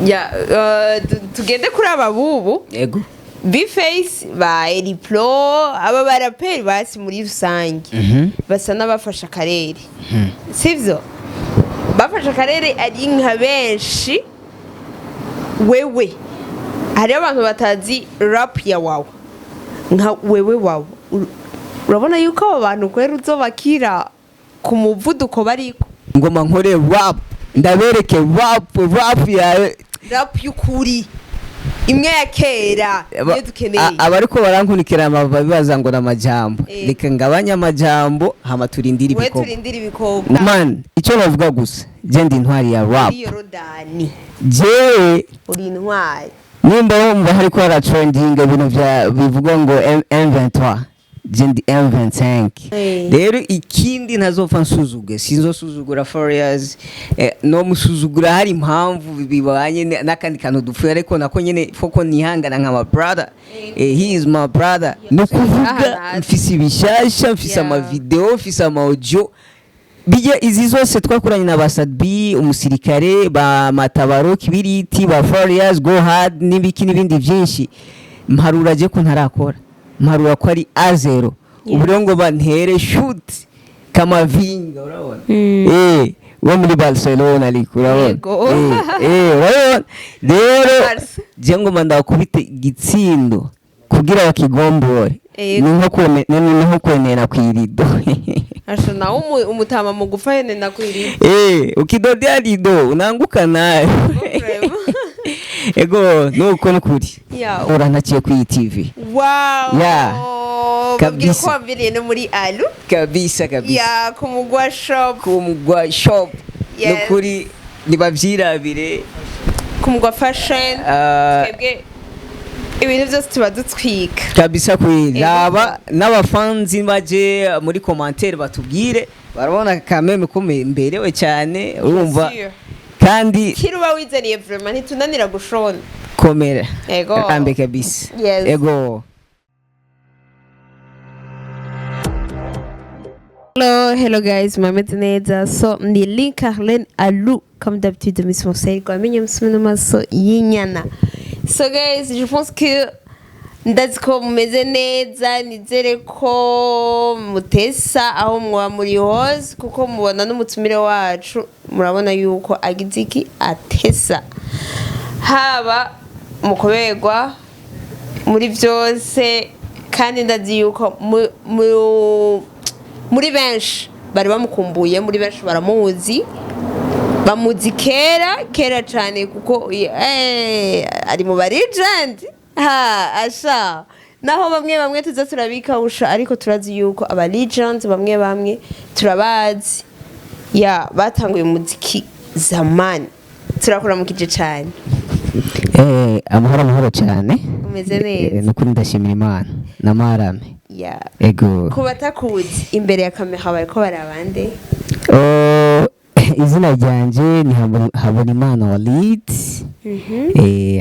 ya tugende kuri ababubu yego Bface ba Elipro aba baraperi basi muri rusange basa n'abafasha akarere sivyo bafasha akarere ari nka benshi wewe hari abantu batazi rap ya wawe nka wewe wawe urabona yuko abo bantu kwera uzobakira ku muvuduko bariko ngoma nkore rap ndabereke rap yawe rap y'ukuri imwe ya kera iyo dukeneye abariko barankunikira babibaza ngo namajambo reka ngabanya amajambo hama turindira we ibikoko turindira ibikobwa man icyo bavuga gusa je ndi intwari ya rap iyo rodani je uri intwari nimba wumva hariko hara trending ibintu bivuga ngo M23 je ndi M25 rero ikindi ntazopfa nsuzuge sinzosuzugura Farious no musuzugura hari impamvu bibanye nakandi kantu dupfuye ariko nako nyene foko nihangana nka my brother he is my brother no kuvuga mfise ibishasha mfise ama video mfise ama audio bijya izi zose twakuranye na Basadbi umusirikare ba Matabaro Kibiriti ba Farious Go Hard n'ibindi byinshi mparura je ko ntarakora mparura ko ari A0 uburongo bantere shoot kama vinga urabona wo muri Barcelona ariko urabona urabona rero je ngoma ndakubite gitsindo kugira bakigombore ni nko kwenera kwirido asho nawo umutama mu gufayene nakwirido ukidodea rido unanguka nayo ego nuko nukuri uranaciye ku TV wow kabisa ko wamviriye no muri Alu kabisa ya kumugwa shop nukuri nibavyirabire kumugwa fashion twebwe ibintu byose tuba dutwika kabisa kwiraba n'abafanzi baje muri commentaire batubwire barabona kameme kome mberewe cyane urumva kandi kiruba wizaniye vraiment ntitunanira gushona komera ego ambe kabisa ego hello guys mamete neza so ni Link Arlene Alu comme d'habitude Miss Conseil kwa menye msumeno maso yinyana so guys je pense que ndazi ko mumeze neza nizere ko mutesa aho mwa muri hose kuko mubona n'umutumire wacu murabona yuko agiziki atesa haba mukoberwa muri byose kandi ndazi yuko muri benshi bari bamukumbuye muri benshi baramuzi bamuzi kera cyane kuko ari mu legend asha naho bamwe tuza turabikawusha ariko turazi yuko aba legends bamwe turabazi batanguye muziki zamani turakora mukije cyane amahoro cyane umeze neza nukuri ndashimira Imana namarame ego kubatakuzi imbere ya kamera bariko barabande izina ryanje ni Habonimana Walid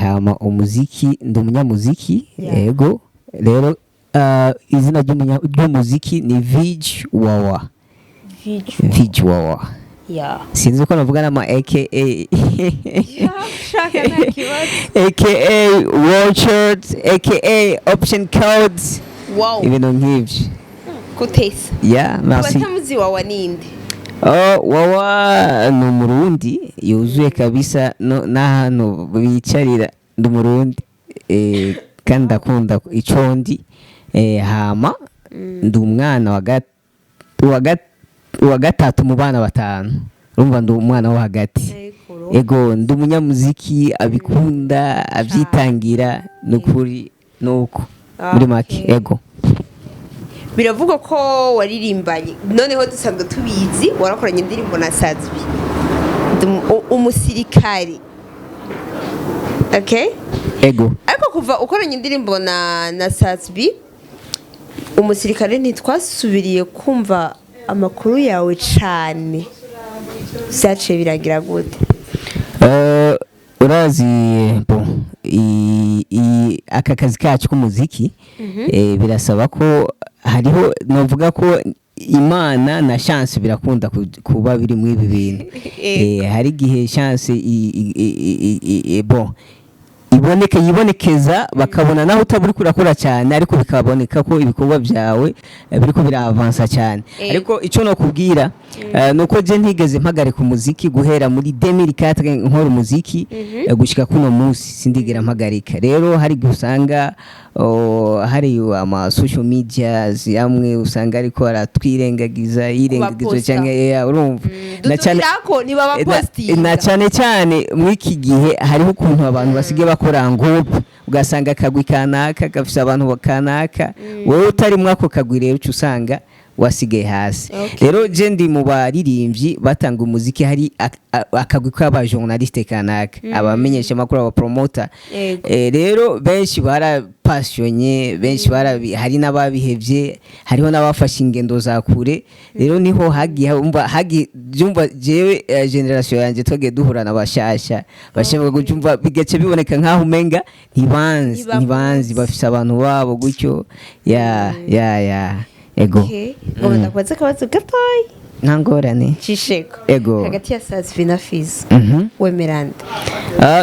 hama umuziki ndi umunyamuziki ego rero izina ry'umuziki ni Vij Wawa sinzi uko navuga nama aka Watchers aka Option Codes ibintu nk'ibyo kutesa merci batamuzi Wawa ninde Wawa ni umurundi yuzuye kabisa n'ahantu bicarira ndi umurundi kandi ndakunda icondi hama ndi umwana wa gatatu mu bana batanu urumva ndi umwana wo hagati ego ndi umunyamuziki abikunda abyitangira nukuri nuko muri make ego biravugwa ko waririmbanye noneho dusanzwe tubizi warakoranye indirimbo na Sadbi umusirikari ego ariko kuva ukoranye indirimbo na Sadbi umusirikare ntitwasubiriye kumva amakuru yawe cyane byaciye biragira gute urazi aka kazi kacu k'umuziki birasaba ko hariho navuga ko imana na chance birakunda kuba biri mu ibi bintu hari gihe chance bon yibonekeza bakabona naho utaburi kurakora cyane ariko bikaboneka ko ibikorwa byawe biriko biravansa cyane ariko icyo no kubwira nuko je ntigeze mpagarika umuziki guhera muri 2004 nkora umuziki gushika kuno munsi sindigera mpagarika rero hari gusanga hari ama social media yamwe usanga ariko aratwirengagiza yirengagiza cyane urumva na cyane muri iki gihe hariho ukuntu abantu basigaye bakora group ugasanga akagwi kanaka gafise abantu bakanaka wowe utari mwako kagwi rero usanga wasigaye hasi rero je ndi mu baririmbyi batanga umuziki hari akagwi k'aba journaliste kanaka abamenyesha makuru aba promoter rero benshi barapassionye benshi hari n'ababihevye hariho n'abafashe ingendo za kure rero niho jumva jewe generation yanje toge duhura n'abashasha bashaka kujumva bigace biboneka nkaho umenga ntibanzi bafise abantu babo gutyo ya ego ngomba kubaza akabazo gatoyi ntangorane cisheko ego hagati ya Safi na Fizo wemerande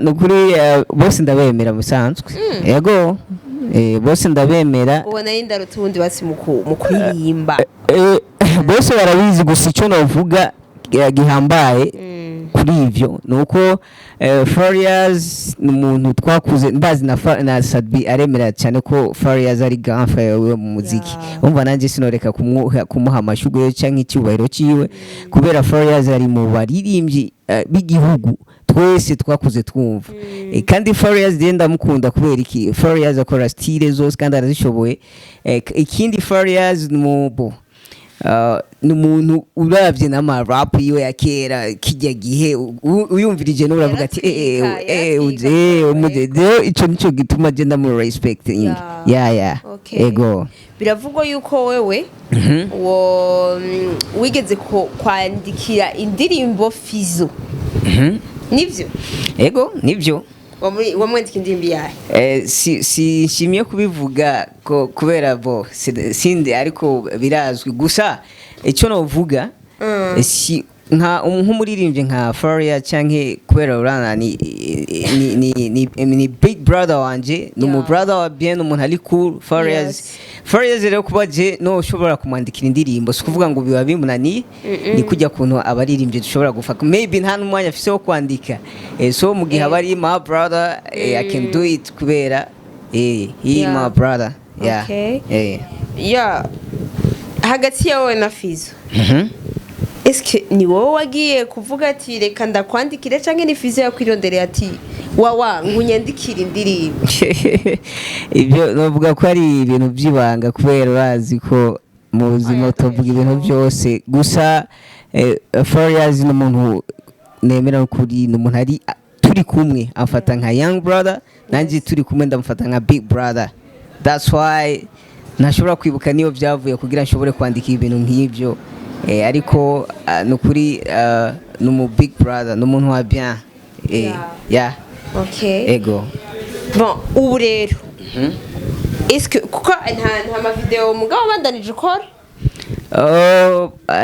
nukuri bose ndabemera musanzwe ego bose ndabemera ubona y'indaruta ubundi basi mu kuririmba bose barabizi gusa icyo navuga gihambaye kuri ivyo nuko Farious n'umuntu twakuze ndazi na Sadbi aremera cyane ko Farious ari grand frère we mu muziki umva nanje sinoreka kumuha amashugwe cyangwa icyubahiro ciwe kubera Farious ari mu baririmbyi b'igihugu twese twakuze twumva kandi Farious genda mukunda kubera iki Farious akora style zose kandi arazishoboye ikindi Farious n'umubo n'umuntu uravye n'ama rap yiwe ya kera kijya gihe uyumvirije n'uravuga ati ico nico gituma je ndamu respecting ego biravugwa yuko wewe wigeze kwandikira indirimbo Fizo nivyo ego nivyo wamwandika indirimbo yawe si nshimiye kubivuga kubera bo sindi ariko birazwi gusa icyo novuga si nk'umuririmbyi nka Farious canke kubera urana ni big brother wanje numu brother wa bien umuntu ari cool Farious rero kuba je no ushobora kumwandikira indirimbo si kuvuga ngo biba bimunaniye ni kujya kuntu abaririmbyi dushobora gufaka maybe nta n'umwanya afise wo kwandika so mu gihe abari my brother I can do it kubera he my brother hagati yawe na Fizo eske ni wowe wagiye kuvuga ati reka ndakwandikire canke ni Fizo yakwirondereye ati wawa ngunyandikira indirimbo ibyo novuga ko ari ibintu byibanga kubera urazi ko mu buzima tuvuga ibintu byose gusa Farious n'umuntu nemera kuri n'umuntu ari turi kumwe amfata nka young brother nanjye turi kumwe ndamfata nka big brother that's why ntashobora kwibuka niyo byavuye kugira nshobore kwandika ibintu nk'ibyo ariko nukuri numu big brother n'umuntu wa bien ego bon ubu rero eske kuko nta ma video mugabo bandanije ukora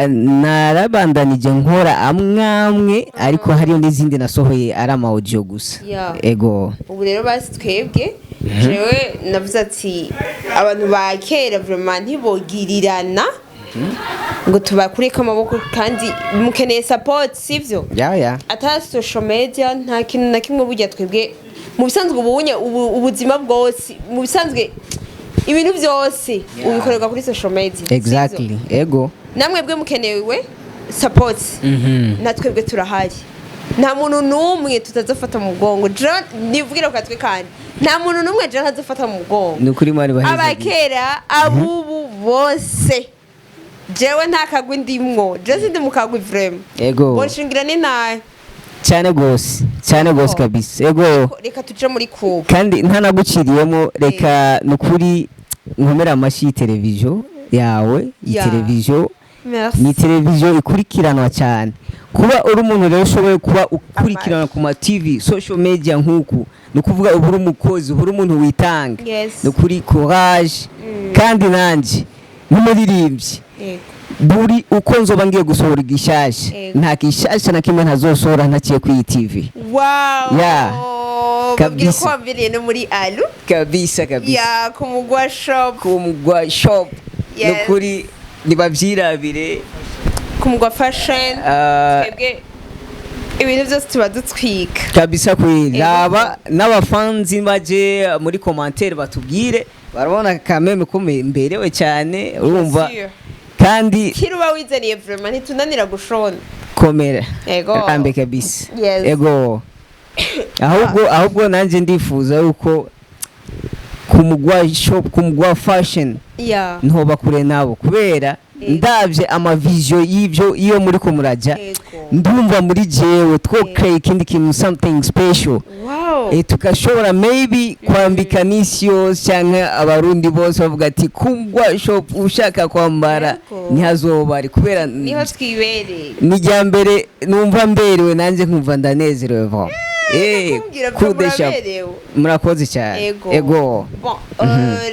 narabandanije nkora amwe ariko hariyo n'izindi nasohoye ari ama audio gusa ego ubu rero basi twebwe jewe navuze ati abantu ba kera vraiment ntibogirirana ngo tubakureka amaboko kandi mukeneye support sivyo ata social media nta kintu na kimwe burya twebwe mu bisanzwe ubuzima bwose mu bisanzwe ibintu byose ubikorerwa kuri social media exactly ego namwe bwe mukenewe support natwebwe turahari nta muntu numwe tutazofata mu mugongo nivugira ko atwe kandi nta muntu numwe je ntazofata mu mugongo nukuri mari baheze abakera abubu bose jewe ntakagwe ndimwo je sindi mukagwe vraiment ego bonshingira ni naye cyane gose kabisa ego reka tuje muri kuba kandi ntanaguciriyemo reka nukuri nkomera amashi television yawe television ni television ikurikiranwa cyane kuba uri umuntu rero ushoboye kuba ukurikirana ku ma TV social media nkuku nukuvuga uburi umukozi uburi umuntu witanga nukuri courage kandi nanje n'umuririmbyi buri uko nzoba ngiye gusohora igishasha Ego. nta gishasha na kimwe ntazosohora ntaciye ku iyi TV wow Yeah. babwira ko Kabisa. wambiriye no muri alu kabisa ya ku mugwa shop ku mugwa shop Yes. nukuri nibavyirabire ku mugwa fashion Ah, twebwe ibintu byose tuba dutwika kabisa kweli Ego. raba n'abafanzi baje muri commentaire batubwire barabona kameme ko mberewe cyane urumva Bien sûr. kandi kiruba wizaniye vraiment ntitunanira gushona komera Ego. ambe kabisa Yes. ego ahubwo nanjye ndifuza yuko ku mugwa shop ku mugwa fashion ya ntoba kure nabo kubera ndavye amavision y'ivyo iyo muri ko muraja Ego. ndumva muri jewe twokeye ikindi kintu something special wow tukashobora maybe kwambika n'isi yose cyangwa abarundi bose bavuga ati kumugwa shop ushaka kwambara Yego. ntihazoba ari kubera niho twibereye ni rya mbere numva mberewe nanjye nkumva ndanezerewe vuba kumbwira ko coup de chapeau. muraberewe murakoze cyane ego ego bon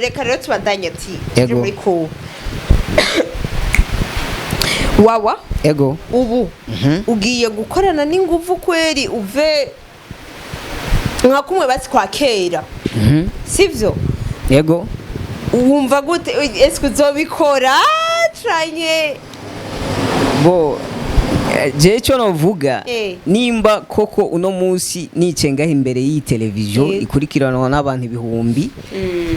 reka rero tubandanye ati Ego. turi muri ku wawa ego ubu ugiye gukorana n'inguvu kweri uve nka kumwe basi kwa kera sivyo ego wumva gute ese uzobikora tranye bo je cyo novuga Eh. nimba koko uno munsi nicengaho imbere y'iyi televiziyo Eh. ikurikiranwa n'abantu ibihumbi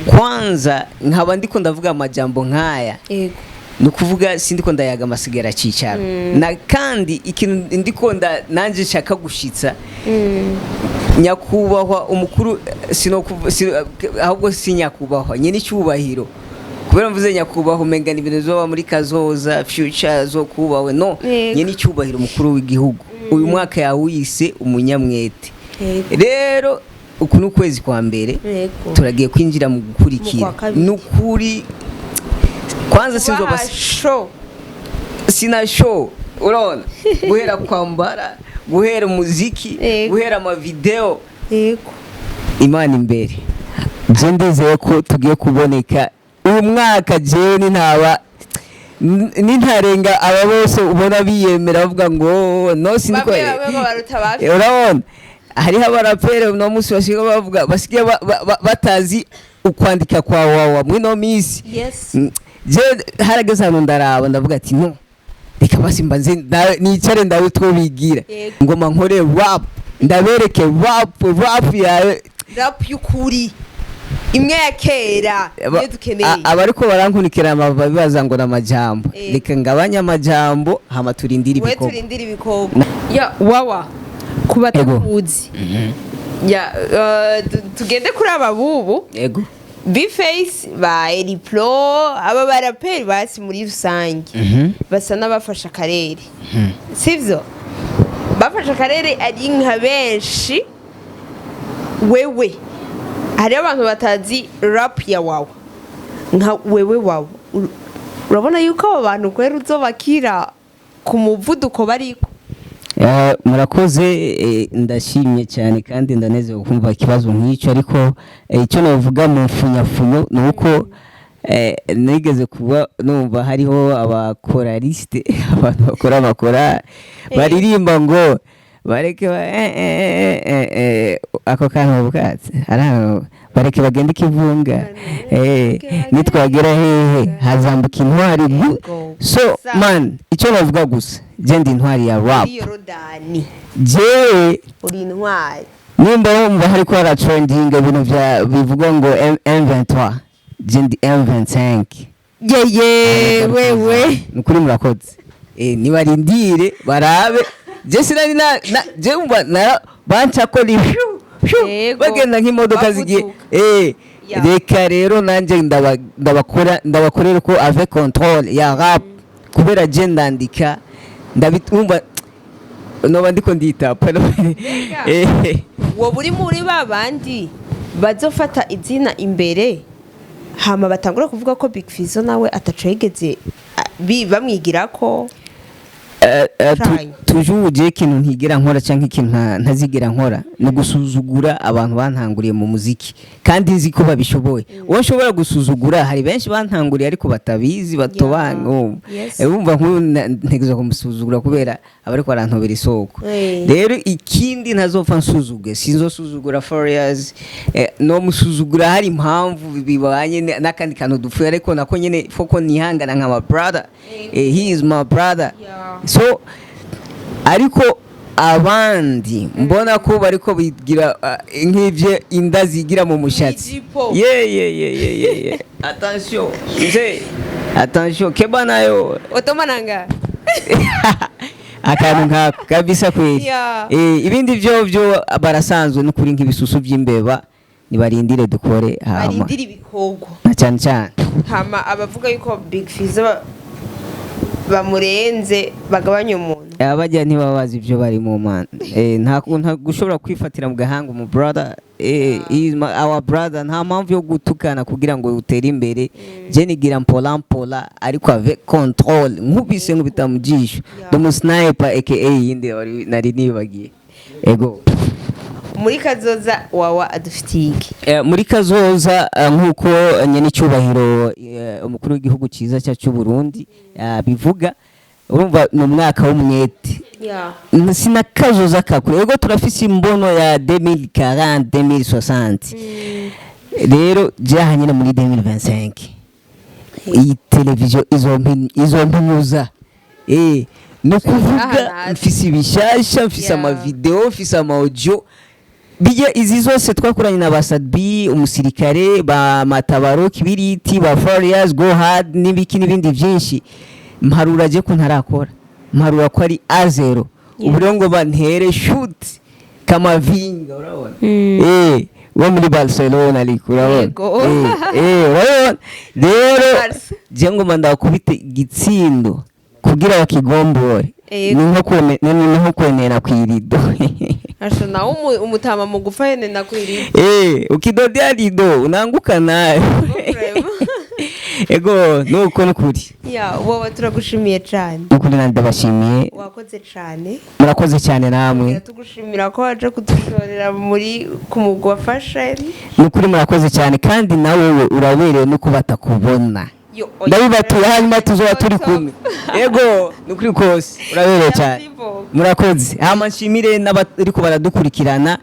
kwanza nkaba ndiko ndavuga amajambo nk'aya ego ni ukuvuga sindiko ndayaga amasigara cicaro na kandi ikintu ndiko nanje nshaka gushitsa nyakubahwa umukuru ahubwo si nyakubahwa nyine icyubahiro kubera mvuze nyakubahwa umenga ni ibintu zoba muri kazoza future zo kubawe no Yego. nyine icyubahiro umukuru w'igihugu uyu mwaka yawise umunyamwete Yego. rero uku ni ukwezi kwa mbere Yego. turagiye kwinjira mu Mu gukurikira kwa kabiri. nukuri kwanza sinzoba Baha show sina show urabona guhera kwambara guhera umuziki Yego. guhera amavideo yego imana imbere je ndizeye ko tugiye kuboneka uyu mwaka jewe nintarenga aba bose ubona biyemera bavuga ngo no siniko bamwe bamwe baruta bafi urabona hariho abarapere uno munsi basigaye bavuga basigaye batazi ukwandika kwa wawa mwino minsi yes je harageze ahantu ndaraba ndavuga ati no reka basi mbanze nicare ndawe two bigira Yego. ngoma nkore rap ndabereke rap yawe rap y'ukuri imwe ya kera iyo dukeneye abariko barankunikira amava bibaza ngo n'amajambo Eh. reka ngabanya amajambo hama turindire we ibikorwa turindira ibikorwa ya wawa kuba Ego. takuzi ya tugende kuri aba bubu ego Bface ba Elipro aba baraperi basi muri rusange basa n'abafasha akarere sivyo bafasha akarere ari nka benshi wewe hari abantu batazi rap ya wawa nka wewe wawa urabona yuko abo bantu kwera uzobakira ku muvuduko bariko murakoze ndashimye cyane kandi ndanezerewe kumva ikibazo nk'icyo ariko icyo navuga mu mfunyafunyo ni uko nigeze kuba numva hariho abakoraliste abantu bakora amakora baririmba ngo bareke ako kantu bwatsi bareke bagende ikivunga nitwagera hehe hazambuka intwari so man icyo navuga gusa je ndi intwari ya rap Yorodani jewe uri intwari nimba wumva hariko hara trending ibintu bivuga ngo M23 je ndi M25 yeye wewe nukuri murakoze nibarindire barabe je sinari je umva banca ko ni bagenda nk'imodoka zigiye reka rero nanjye ndabakorera ko avec contrôle ya rap kubera je ndandika ndabitumva noba ndiko nditapa wowe uri muri babandi bazofata izina imbere hama batangura kuvuga ko Big Fizzo nawe ataco yigeze bamwigira ko toujours je ikintu ntigera nkora cyangwa ikintu ntazigera nkora ni gusuzugura abantu bantanguriye mu muziki kandi nzi ko babishoboye uwo nshobora gusuzugura hari benshi bantanguriye ariko batabizi batobango bumva nk'uyu ntegereje kumusuzugura kubera abariko barantobera isoko rero ikindi ntazopfa nsuzuge sinzosuzugura Farious no musuzugura hari impamvu bibanye n'akandi kantu dupfuye ariko nako nyene foko nihangana nka my brother he is my brother so ariko abandi mbona ko bariko bigira nk'ivye inda zigira mu mushatsi attention attention keba nayo otomananga akantu nkako kabisa kweli ibindi byo barasanzwe no kuri nk'ibisusu by'imbeba nibarindire dukore hama barindire ibikogo na cyane cyane hama abavuga yuko Big Fizzo bamurenze bagabanya umuntu abajya ntibabazi ibyo bari mu mana nta gushobora kwifatira mu gahanga mu brother our brother nta mpamvu yo gutukana kugira ngo utere imbere je nigira mpola ariko avec control nkubise nkubita mu jisho do sniper aka yindi nari nibagiye ego muri kazoza wawa adufitiye muri kazoza nkuko nyene cyubahiro umukuru w'igihugu cyiza cy'u Burundi bivuga urumva no mwaka w'umwete sina kazoza kakure ego turafise imbono ya 2040 2060 rero jahanye muri 2025 iyi televiziyo izompinyuza no kuvuga mfise ibishasha mfise ama video mfise ama audio bijya izi zose twakoranye na Basadbi umusirikare ba Matabaro Kibiriti ba Farious Go Hard n'ibindi byinshi mparura je ko ntarakora mparura ko ari A0 uburongo bantere shoot kama vinga urabona wo muri Barcelona ariko urabona urabona rero je ngo manda kubite gitsindo kugira bakigombore ni nko kwenera kwirido asho na umutama mu gufene na kwirido ukidodea rido unanguka nayo ego nuko nukuri wowe turagushimiye cyane ukuri ndabashimiye wakoze cyane murakoze cyane namwe tugushimira ko waje kudushorera muri kumugwa fashion nukuri murakoze cyane kandi nawe uraberewe no kubatakubona ndabibatuye hanyuma tuzoba turi kumwe ego nukuri kose uraberewe cyane murakoze nshimire n'abariko baradukurikirana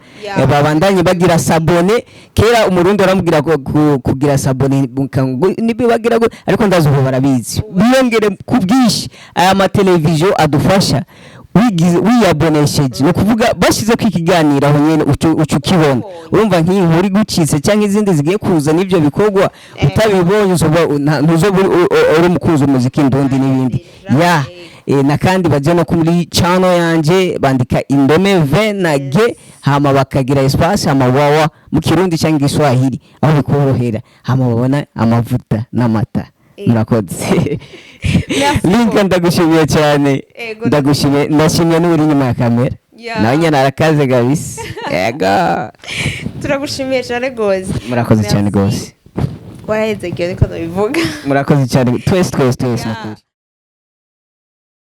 babandanye bagira sabone kera umurundi aramubwira kugira sabone nibi bagira ariko ndazo barabizi biyongere kubwishi aya mateleviziyo adufasha wiyabonesheje no kuvuga bashize kwikiganira aho nyene ucukibona urumva nk'inkuru gucitse cyangwa izindi zigiye kuza n'ibyo bikorwa utabibonye ntuzo uri mukuza umuziki ndundi n'ibindi na kandi baje no kuri channel yanje bandika indome v na g hama bakagira espace hama wawa mu kirundi cyangwa Igiswahili aho bikorohera hama babona amavuta n'amata murakoze Linka ndagushimiye cyane ndashimye n'uri nyuma ya kamera nawe nyana arakaze gabisi yego turagushimiye cyane gose murakoze cyane gose waheze gyo niko ndabivuga murakoze cyane twese